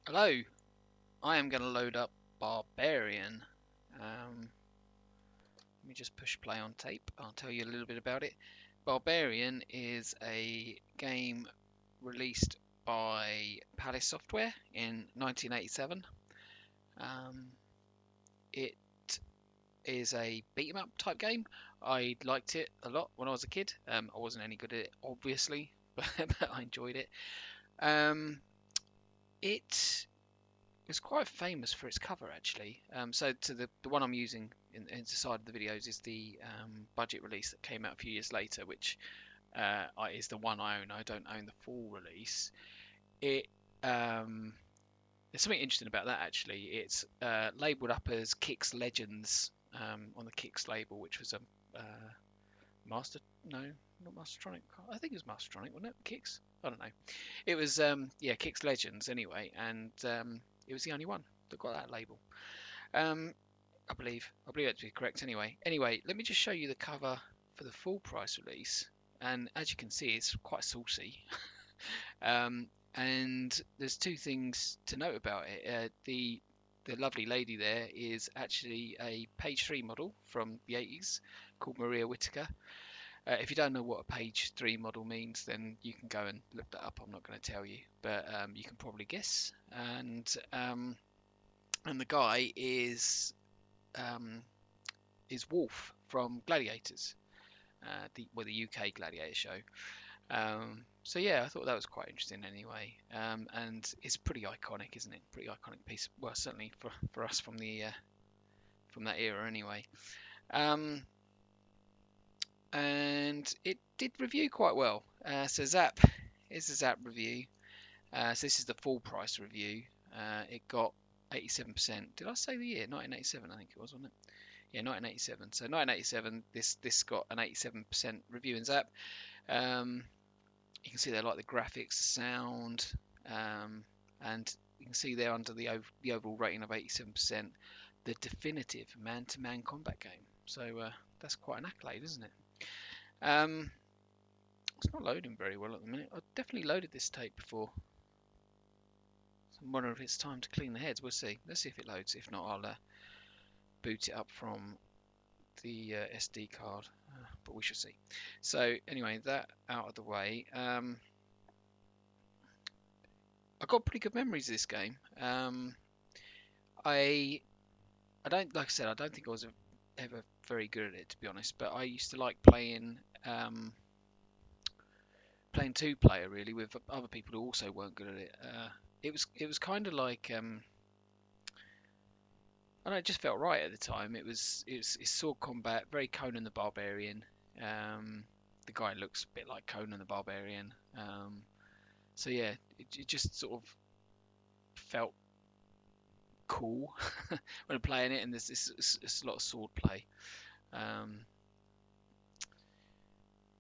Hello, I am going to load up Barbarian. Let me just push play on tape. I'll tell you a little bit about it. Barbarian is a game released by Palace Software in 1987. Um, it is a beat 'em up type game. I liked it a lot when I was a kid. I wasn't any good at it, obviously, but I enjoyed it. Um, it It's quite famous for its cover, actually. So to the one I'm using in the side of the videos is the budget release that came out a few years later, which is the one I own. I don't own the full release. It um, There's something interesting about that, actually. It's labelled up as Kix Legends on the Kix label, which was a Master, no, not Mastertronic. I think it was Mastertronic, wasn't it? Kix? I don't know. It was yeah, Kix Legends anyway, and it was the only one that got that label. Um, I believe that to be correct anyway. Anyway, let me just show you the cover for the full price release, and as you can see, it's quite saucy. And there's two things to note about it. The lovely lady there is actually a page 3 model from the 80s called Maria Whittaker. If you don't know what a page 3 model means, then you can go and look that up. I'm not going to tell you, but you can probably guess. And the guy is Wolf from Gladiators, the UK Gladiator show. So yeah, I thought that was quite interesting anyway. And it's pretty iconic, isn't it? Pretty iconic piece. Well, certainly for us from that era anyway. Um, and it did review quite well. So Zap is a Zap review. So this is the full price review. It got 87%. Did I say the year? 1987, I think it was, wasn't it? Yeah, 1987. So 1987, this got an 87% review in Zap. You can see there like the graphics, the sound, and you can see there under the overall rating of 87%, the definitive man-to-man combat game. So that's quite an accolade, isn't it? Um, it's not loading very well at the minute. I've definitely loaded this tape before. So I'm wondering if it's time to clean the heads. We'll see. Let's see if it loads. If not, I'll boot it up from the SD card. But we shall see. So anyway, that out of the way. I got pretty good memories of this game. I don't, like I said, I don't think I was ever very good at it, to be honest. But I used to like playing two player really with other people who also weren't good at it. It was kind of like I don't know, it just felt right at the time. It's sword combat, very Conan the Barbarian. The guy looks a bit like Conan the Barbarian. So yeah, it just sort of felt cool when playing it, and there's a lot of sword play. Um,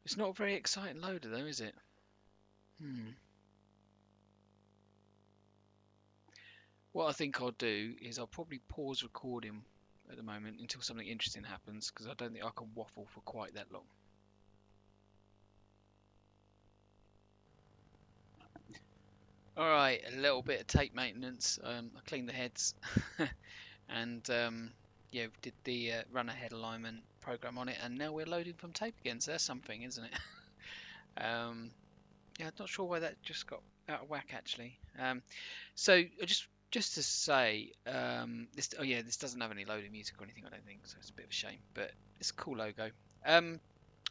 it's not a very exciting loader though, is it? Hmm. What I think I'll do is I'll probably pause recording at the moment until something interesting happens, because I don't think I can waffle for quite that long. Alright, a little bit of tape maintenance. I cleaned the heads and yeah, did the run ahead alignment program on it, and now we're loading from tape again, so that's something, isn't it? Yeah, I'm not sure why that just got out of whack actually. So just to say, this doesn't have any loading music or anything, I don't think, so it's a bit of a shame, but it's a cool logo. Um,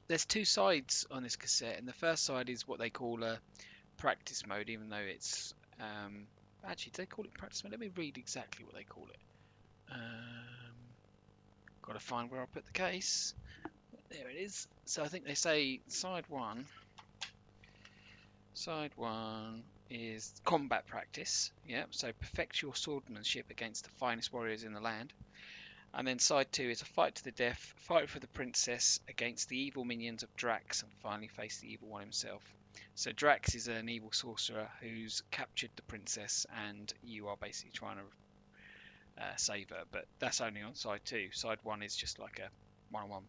there's two sides on this cassette, and the first side is what they call a practice mode, even though it's actually, do they call it practice mode? Let me read exactly what they call it. Got to find where I put the case. There it is. So I think they say side one. Side one is combat practice. Yeah, so perfect your swordsmanship against the finest warriors in the land. And then side two is a fight to the death, fight for the princess against the evil minions of Drax, and finally face the evil one himself. So Drax is an evil sorcerer who's captured the princess, and you are basically trying to save her. But that's only on side two. Side one is just like a one-on-one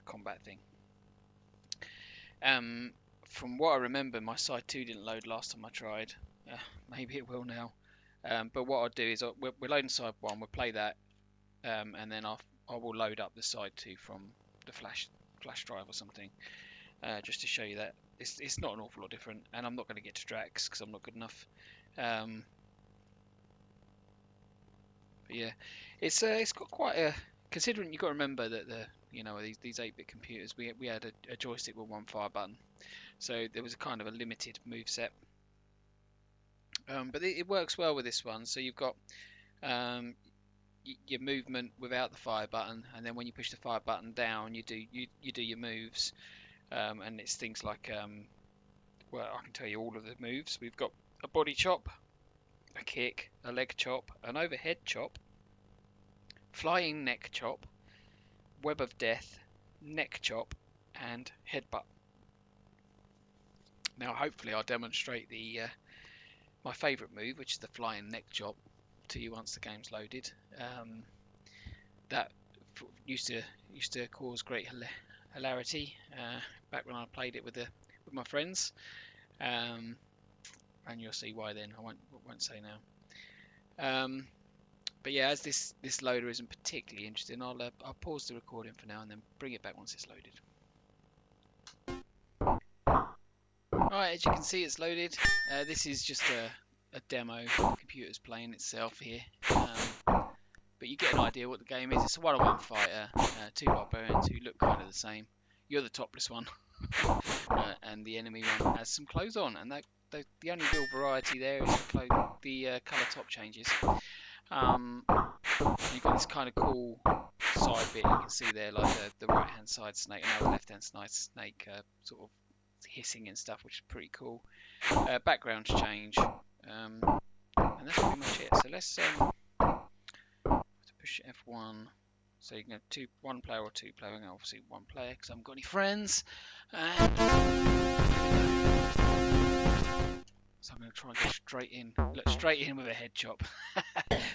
combat thing. From what I remember, my side two didn't load last time I tried. Maybe it will now. But what I'll do is we're loading side 1, we'll play that, and then I will load up the side 2 from the flash drive or something, just to show you that it's not an awful lot different. And I'm not going to get to Drax because I'm not good enough. But yeah, it's got quite a, considering you've got to remember that these 8-bit computers, we had a joystick with one fire button, so there was a kind of a limited move set. But it works well with this one. So you've got your movement without the fire button, and then when you push the fire button down, you do your moves. And it's things like, well, I can tell you all of the moves. We've got a body chop, a kick, a leg chop, an overhead chop, flying neck chop, web of death, neck chop, and headbutt. Now, hopefully, I'll demonstrate my favourite move, which is the flying neck chop, to you once the game's loaded. That used to cause great hilarity back when I played it with my friends, and you'll see why then. I won't say now. But yeah, as this loader isn't particularly interesting, I'll pause the recording for now and then bring it back once it's loaded. Alright, as you can see, it's loaded. This is just a demo. The computer's playing itself here. But you get an idea what the game is. It's a one-on-one fighter, 2 barbarians who look kind of the same. You're the topless one, and the enemy one has some clothes on, and the only real variety there is the colour top changes. You've got this kind of cool side bit you can see there, like the right hand side snake and the left hand side snake sort of hissing and stuff, which is pretty cool. Backgrounds change, and that's pretty much it. So let's push F1, so you can have 1 player or 2 player. And obviously 1 player because I haven't got any friends. And so I'm going to try and go straight in with a head chop.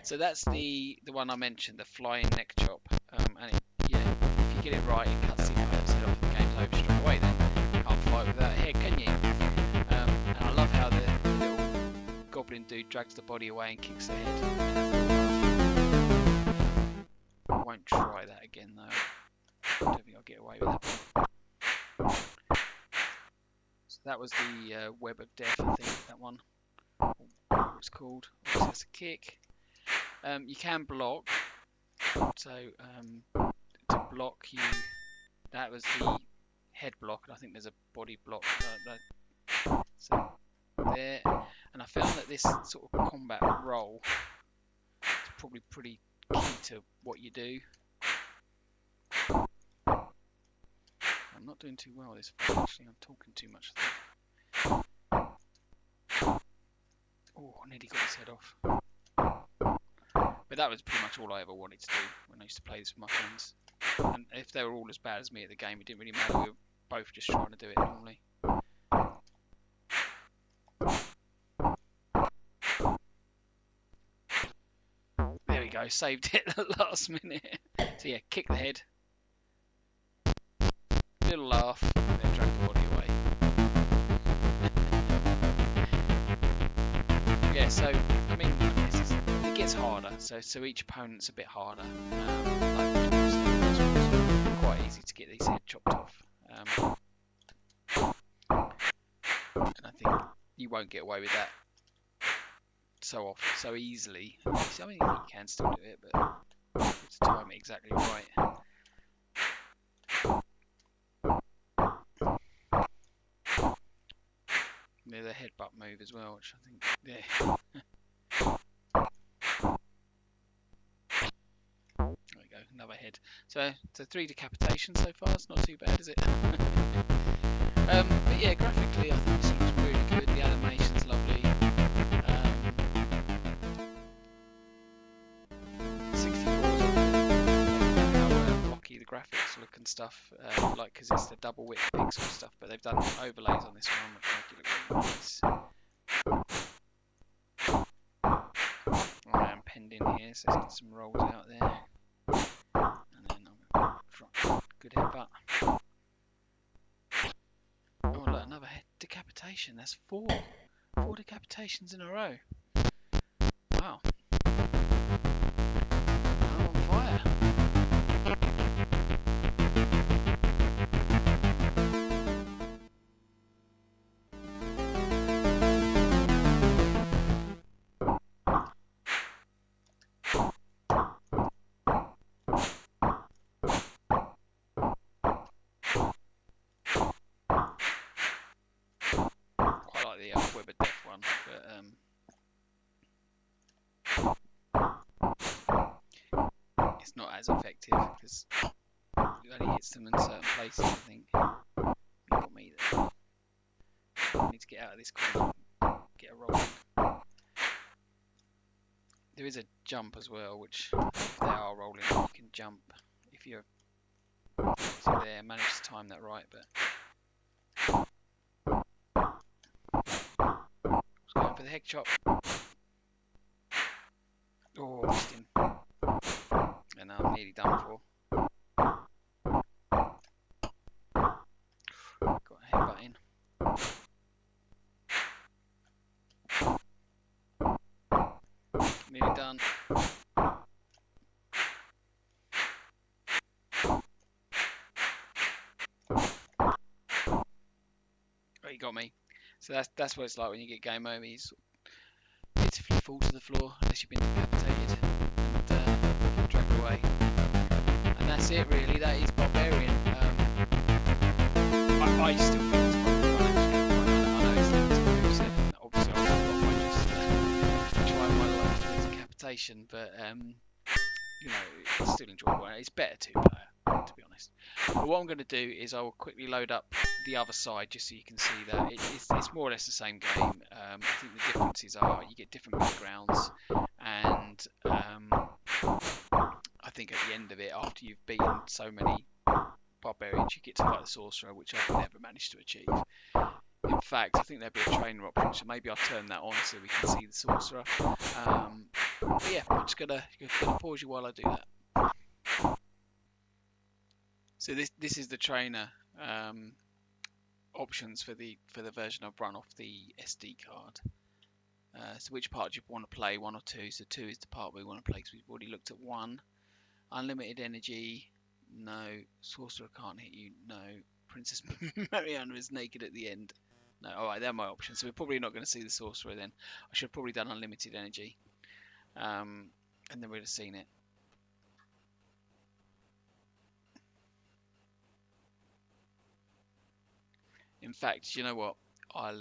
So that's the one I mentioned, the flying neck chop. And if you get it right, it cuts the opponent's head off and the game's over straight away. Then you can't fight without a head, can you? And I love how the little goblin dude drags the body away and kicks the head. I won't try that again though. I don't think I'll get away with that. So that was the web of death, I think, that one. What it's called. Obviously that's a kick. You can block. So to block that was the head block, and I think there's a body block. So there, and I found that this sort of combat roll is probably pretty key to what you do. I'm not doing too well this fight, actually. I'm talking too much. Oh, I nearly got his head off. But that was pretty much all I ever wanted to do when I used to play this with my friends. And if they were all as bad as me at the game, it didn't really matter. We were both just trying to do it normally. There we go, saved it at the last minute. So yeah, kick the head. Little laugh, and then drag the body away. Yeah, so I mean, it gets harder. So each opponent's a bit harder. It's quite easy to get these head chopped off. And I think you won't get away with that so easily. I mean, you can still do it, but you have to time it exactly right. Near the headbutt move as well, which I think, yeah. There we go, another head. So 3 decapitations so far. It's not too bad, is it? But yeah, graphically I think this looks really good. The animation's lovely. 64 is how blocky the graphics look and stuff, like because it's the double width pixel stuff, but they've done overlays on this one which make it look really nice. Alright, I'm penned in here, so let's get some rolls out there. And then I'm going to try good headbutt. Oh look, another decapitation. That's 4 decapitations in a row. Wow. I'm on fire. Quite like the Web of Death one, but it's not as effective because it only hits them in certain places, I think. Got me there. I need to get out of this corner, get a roll. There is a jump as well, which if they are rolling, you can jump if you're there. Manage to time that right, but was going for the head chop. Oh, missed him, and now I'm nearly done for. Got a headbutt in. Nearly done. Oh, he got me. So that's what it's like when you get game over. You sort of pitifully fall to the floor unless you've been decapitated and dragged away. And that's it really. That is Barbarian. I still think it's probably quite actually. I know it's limited moves, and obviously I might just try my luck with decapitation, but you know, it's still enjoyable. It's better two-player, to be honest. But what I'm going to do is I will quickly load up the other side just so you can see that it's more or less the same game. I think the differences are you get different backgrounds, and I think at the end of it, after you've beaten so many barbarians, you get to fight the sorcerer, which I've never managed to achieve. In fact, I think there'd be a trainer option, so maybe I'll turn that on so we can see the sorcerer. But yeah, I'm just gonna pause you while I do that. So this is the trainer options for the version I've run off the SD card. So which part do you want to play, 1 or 2? So 2 is the part we want to play because we've already looked at 1. Unlimited energy, no. Sorcerer can't hit you, no. Princess Mariana is naked at the end. No, alright, they're my options. So we're probably not going to see the sorcerer then. I should have probably done unlimited energy. And then we'd have seen it. In fact, you know what? I'll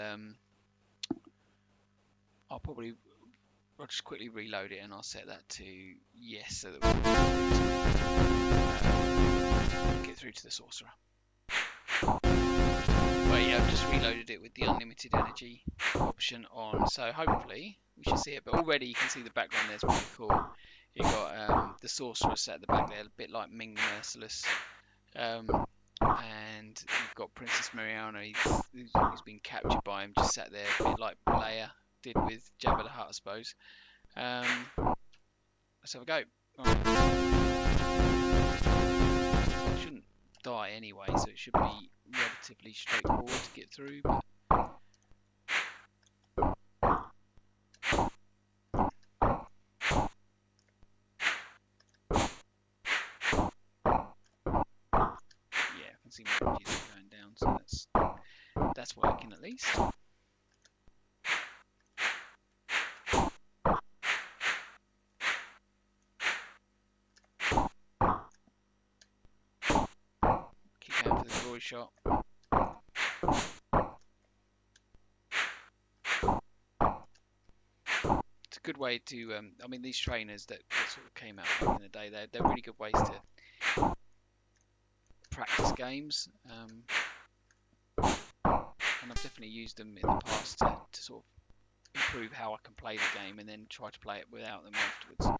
just quickly reload it and I'll set that to yes so that we get through to the sorcerer. But yeah, I've just reloaded it with the unlimited energy option on, so hopefully we should see it. But already you can see the background there's pretty cool. You've got the sorcerer set at the back there, a bit like Ming the Merciless. And you've got Princess Mariana, who's been captured by him, just sat there, a bit like Leia did with Jabba the Hutt, I suppose. Let's have a go. Right. I shouldn't die anyway, so it should be relatively straightforward to get through. But yeah, I can see my energies going down, so that's working at least. Keep going for the glory shot. It's a good way to, I mean, these trainers that sort of came out back in the day, they're really good ways to practice games. And I've definitely used them in the past to sort of improve how I can play the game and then try to play it without them afterwards,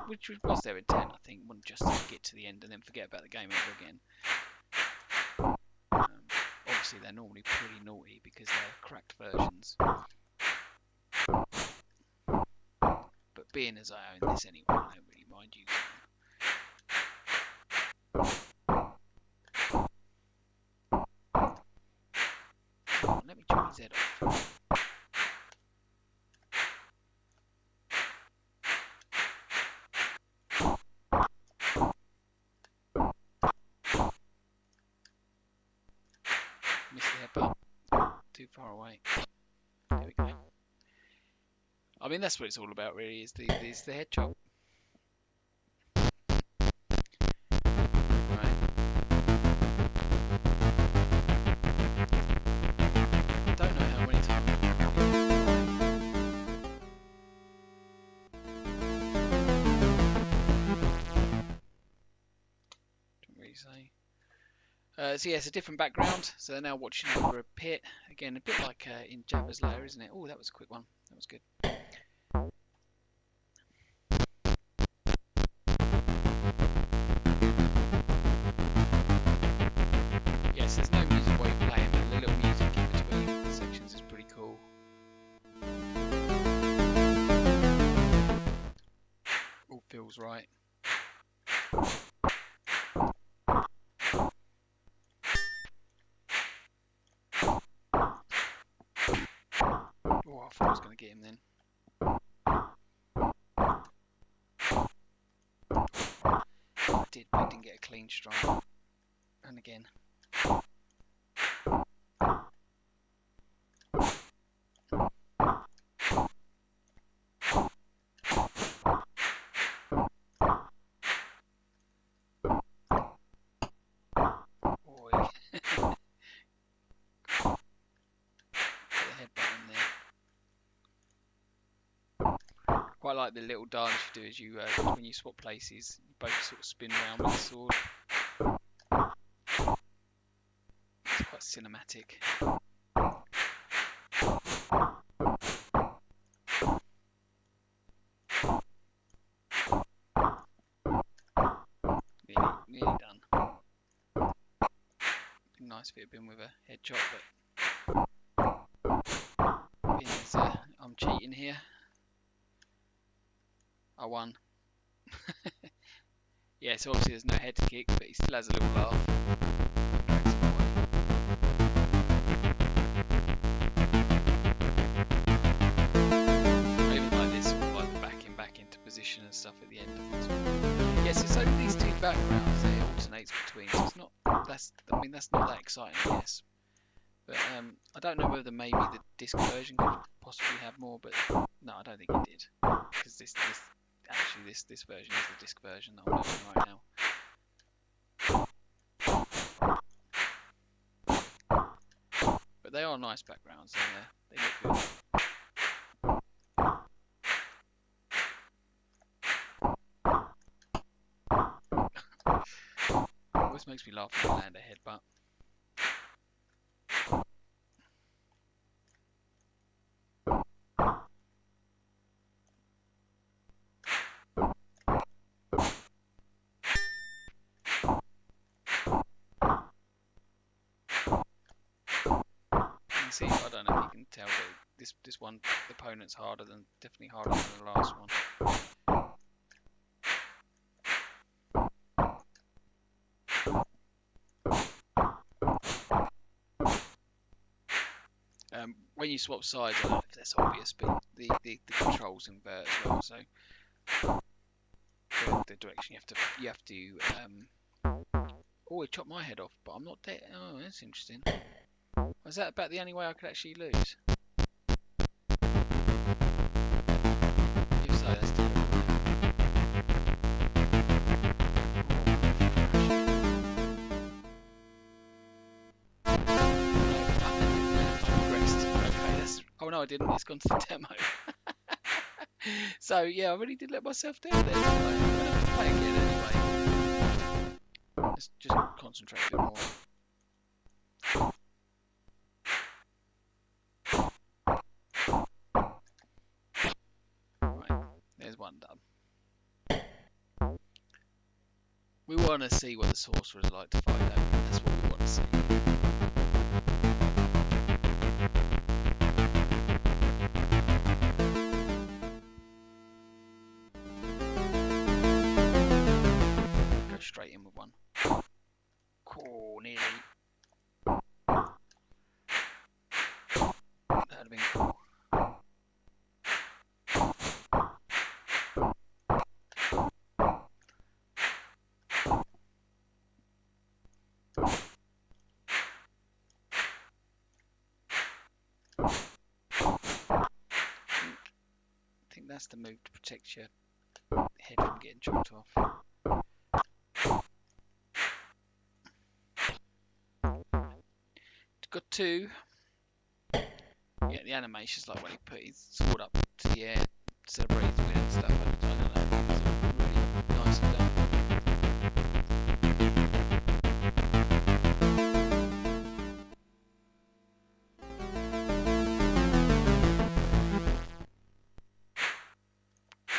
which was their intent, I think, wasn't just to get to the end and then forget about the game ever again. Obviously they're normally pretty naughty because they're cracked versions, but being as I own this anyway, I don't really mind using them. Let me chop his head off. too far away. There we go. I mean, that's what it's all about, really, is the headshot. Right. I don't know how many times. Didn't really say. So yeah, it's a different background. So they're now watching over a pit. Again, a bit like in Jabba's lair, isn't it? Oh, that was a quick one. That was good. Yes, there's no music while you're playing, but the little music in between the sections is pretty cool. All feels right. Oh, I thought I was going to get him then. I did, but I didn't get a clean strike. And again. Quite like the little dance you do as you when you swap places, you both sort of spin around with the sword. It's quite cinematic. Nearly done. Be nice if it had been with a headshot, but being as I'm cheating here. I won. Yeah, so obviously there's no head kick, but he still has a little laugh. I even like this, like the back into position and stuff at the end of this one. Yes, it's only these two backgrounds they alternate between, so it's not. That's not that exciting, I guess. But I don't know whether maybe the disc version could possibly have more, but no, I don't think it did, because this version is the disc version that I'm using right now. But they are nice backgrounds, and they look good. Always makes me laugh when I land a headbutt. See, I don't know if you can tell, but this one, the opponent's definitely harder than the last one. When you swap sides, I don't know if that's obvious, but the controls invert as well. So the direction you have to. Oh, it chopped my head off, but I'm not dead. Oh, that's interesting. Was that about the only way I could actually lose? If so, that's terrible. Oh no, I didn't. It's gone to the demo. So yeah, I really did let myself down there. I'm gonna have to play again anyway. Let's just concentrate a bit more. There's one done. We want to see what the sorcerers like to fight over. That's what we want to see. Go straight in with one. Cool, nearly. That'd have been cool. that's the move to protect your head from getting chopped off. Got two. Yeah, the animation's like when he put his sword up to the air, celebrates with and stuff. I don't know. It's really nicely done.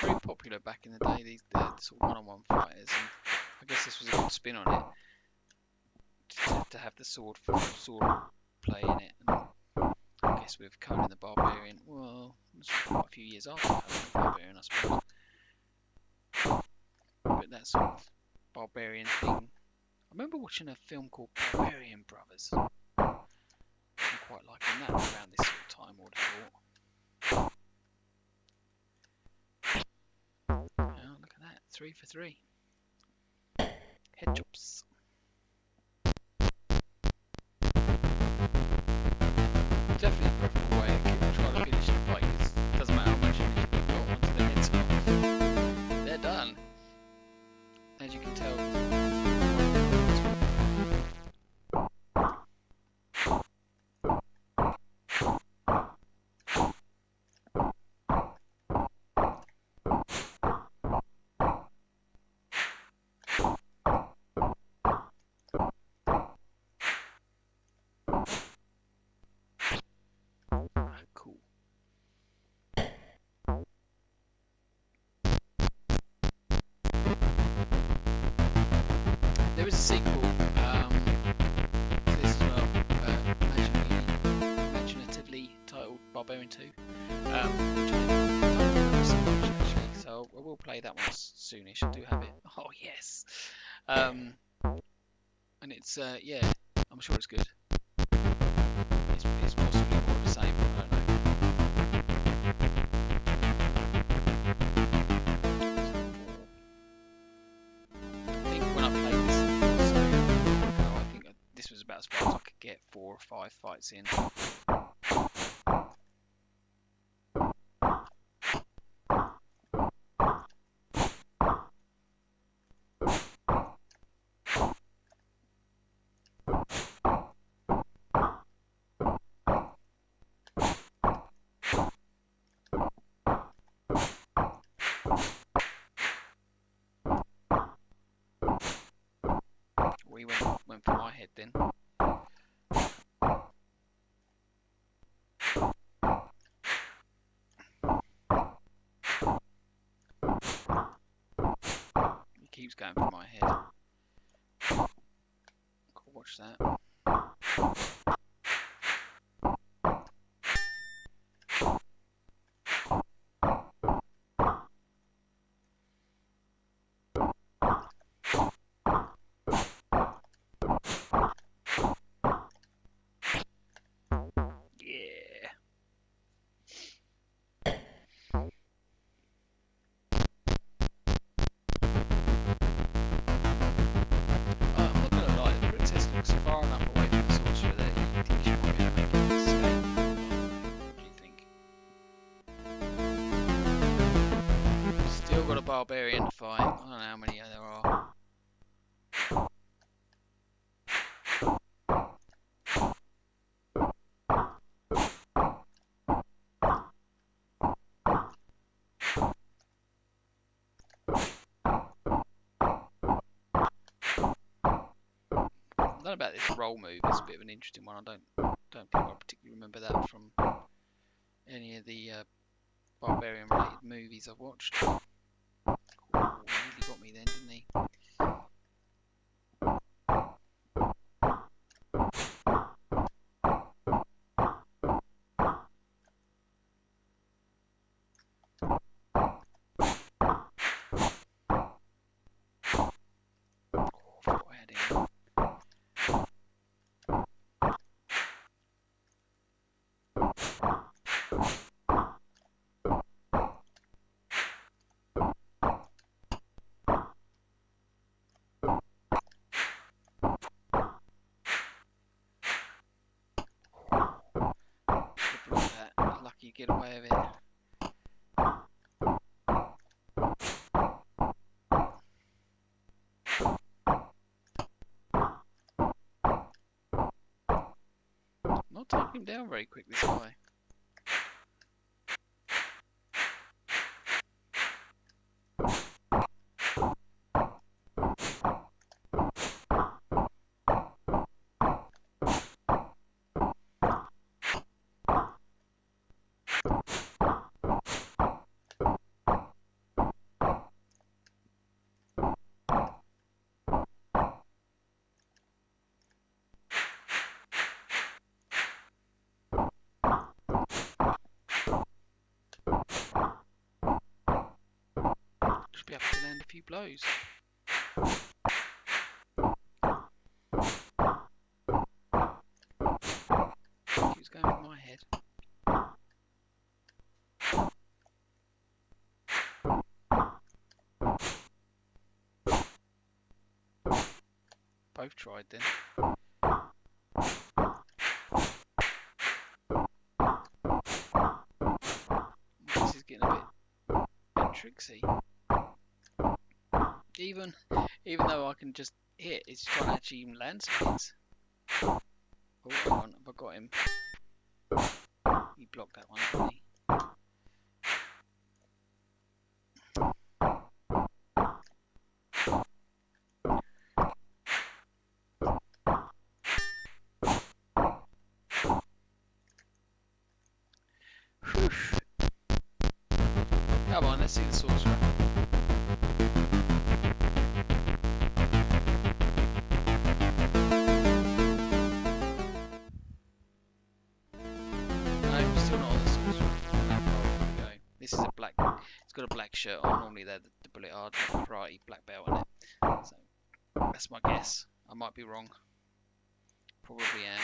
Very popular back in the day, these sort of one-on-one fighters, and I guess this was a good spin on it to have the sword play in it. And I guess with Conan the Barbarian, well, it's quite a few years after Conan the Barbarian, I suppose. But that sort of barbarian thing. I remember watching a film called Barbarian Brothers. I'm quite liking that around this sort of time, I would have thought. Oh, look at that, 3 for 3. Head chops. Definitely a preferable way to try to finish the fight, because it doesn't matter how much energy you've got once the head's off. They're done. As you can tell. Cool. There is a sequel to this as well, imaginatively titled Barbarian 2, which I don't remember so much actually, so I will play that one soonish. I do have it. Oh yes, and it's yeah, I'm sure it's good. It's possibly more of the same, I don't know. I think when I played this, I think this was about as far as I could get 4 or 5 fights in. We went for my head then. He keeps going for my head. Cool, watch that. Far enough away from the sorcerer that he thinks you might be able to make an escape. What do you think? Still got a barbarian to fight. I don't know how many there are. I don't know about this roll move. It's a bit of an interesting one. I don't think I particularly remember that from any of the barbarian related movies I've watched. Cool. He really got me then, didn't he? Lucky you get away with it. not taking him down very quick, this guy. Should be able to land a few blows. Keeps going with my head. Both tried then. This is getting a bit tricksy. Even though I can just hit, it's trying to actually even land some hits. Oh, hang on, have I got him? He blocked that one, didn't he? Whew. Come on, let's see the sorcerer. This is a black. It's got a black shirt on. Normally they're the bullet hard karate black belt on it. So that's my guess. I might be wrong. Probably am.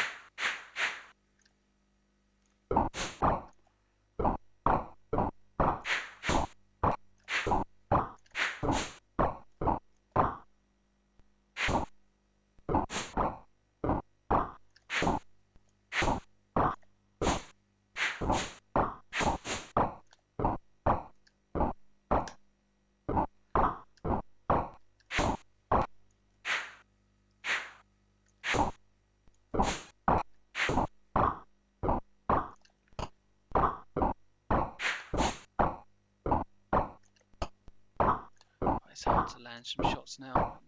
It's hard to land some shots now.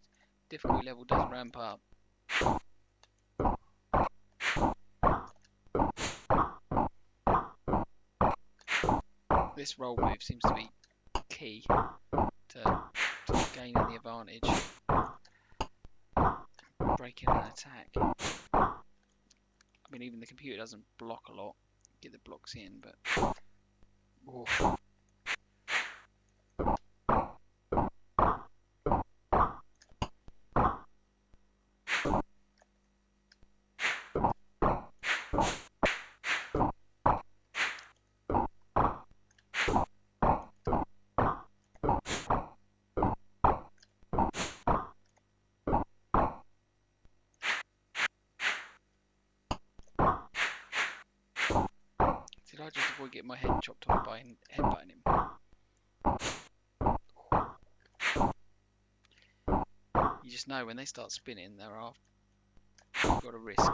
Difficulty level does ramp up. This roll move seems to be key to gaining the advantage. Breaking an attack. I mean, even the computer doesn't block a lot. Get the blocks in, but... Oh. Did I just avoid getting my head chopped off by headbutting him? You just know when they start spinning, they're off. You've got a risk.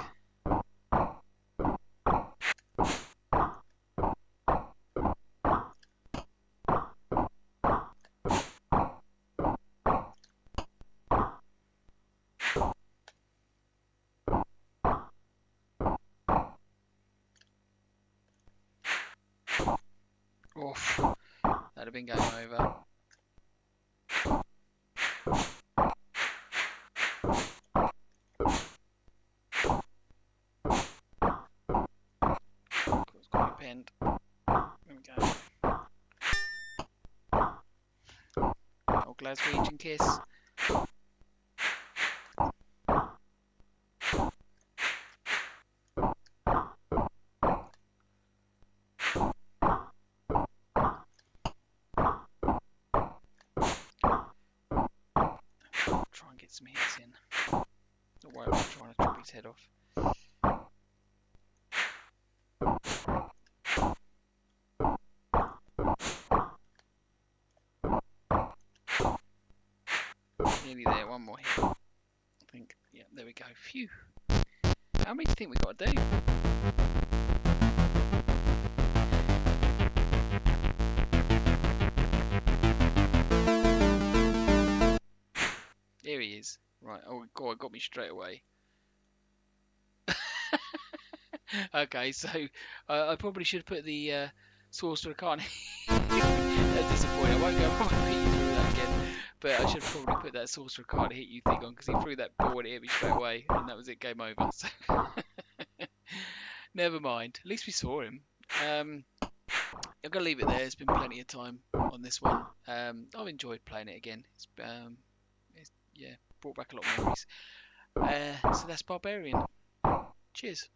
Oof, that'd have been game over. It's quite pinned. There we go. Oh, Glaswegian kiss. Some hits in. Don't worry about trying to chop his head off. Nearly there, one more hit. I think, yeah, there we go. Phew. How many do you think we got to do? Right. Oh God, it got me straight away. Okay, so I probably should put the sorcerer can't. That's disappointing. I won't put you through that again. But I should probably put that sorcerer can't hit you thing on because he threw that ball and it hit me straight away, and that was it. Game over. So never mind. At least we saw him. I'm gonna leave it there. It's been plenty of time on this one. I've enjoyed playing it again. It's yeah, brought back a lot of memories. So that's Barbarian. Cheers.